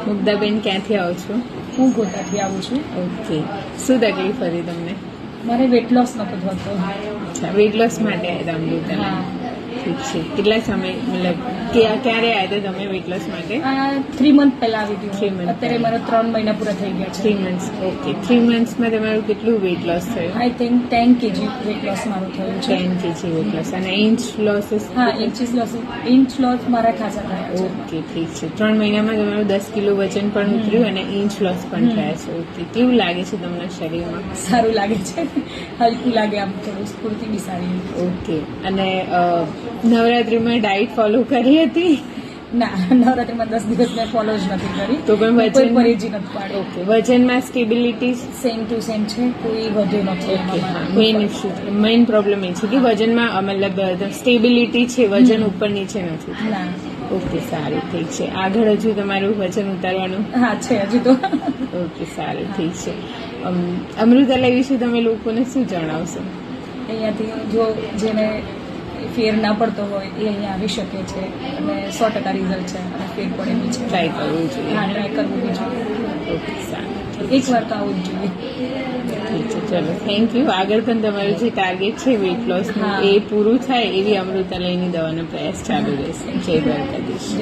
મુગ્ધાબેન ક્યાંથી આવો છો? હું ગોતાથી આવું છું. ઓકે, શું તકલીફ હતી તમને? મારે વેટ લોસ નતો થતો. અચ્છા, વેટ લોસ માટે આવ્યા હતા અમૃતાલય. હા. ઠીક છે. કેટલા સમય મતલબ ક્યારે આવ્યા હતા તમે વેટ લોસ માટે? આ 3 મંથ પહેલા આવી 3 હતી. month અત્યારે મારા 3 મહિના પૂરા થઈ ગયા 3 છે. months. ઓકે, 3 monthsમાં તમારું કેટલું વેટ લોસ થયું? I think 10 kg weight loss મારું થયું છે. 10 kg વેટ લોસ. અને ઇંચ લોસીસ? હા, ઇંચ લોસ મારા ખાસા થયા છે. ઓકે, ઠીક છે. 3 મહિનામાં તમારું 10 કિલો વજન પણ ઉતર્યું અને ઇંચ લોસ પણ થયા છે. ઓકે, કેવું લાગે છે તમને શરીરમાં? સારું લાગે છે, હલકું લાગે, આમ થોડું સ્ફૂર્તિ બી સારી. ઓકે, અને નવરાત્રીમાં ડાયટ ફોલો કરી હતી? ના, નવરાત્રીમાં 10 દિવસ મેં ફોલો જ નથી કરી. તો પણ કોઈ વજન? પરેજી નથી પાડી. ઓકે, વજનમાં સ્ટેબિલિટી? સેમ ટુ સેમ છે, કોઈ વધ્યું નથી. ઓકે, એમાં હા, મારે. મેઇન પ્રોબ્લેમ એ છે કે વજનમાં મતલબ સ્ટેબિલિટી છે, વજન ઉપર નીચે નથી. ના. ઓકે, સારું, ઠીક છે. આગળ હજુ તમારું વજન ઉતારવાનું? હા, છે હજુ તો. ઓકે, સારું, ઠીક છે. અમૃતાલય વિશે તમે લોકોને શું જણાવશો? અહીંયાથી જો જેને ફેર ના પડતો હોય એ અહીંયા આવી શકે છે અને 100% રિઝલ્ટ છે અને ફેર પડે બી છે. ટ્રાય કરવું જોઈએ. હા, ટ્રાય કરવું બી જોઈએ. ઓકે, સારું, એકવાર તો આવું જ જોઈએ. ઠીક છે. ચલો, થેન્ક યુ. આગળ પણ તમારું જે ટાર્ગેટ છે વેટ લોસનું હા. એ પૂરું થાય એવી અમૃતાલયની દવાનો પ્રયાસ ચાલુ રહેશે. જય દ્વારકાધીશ.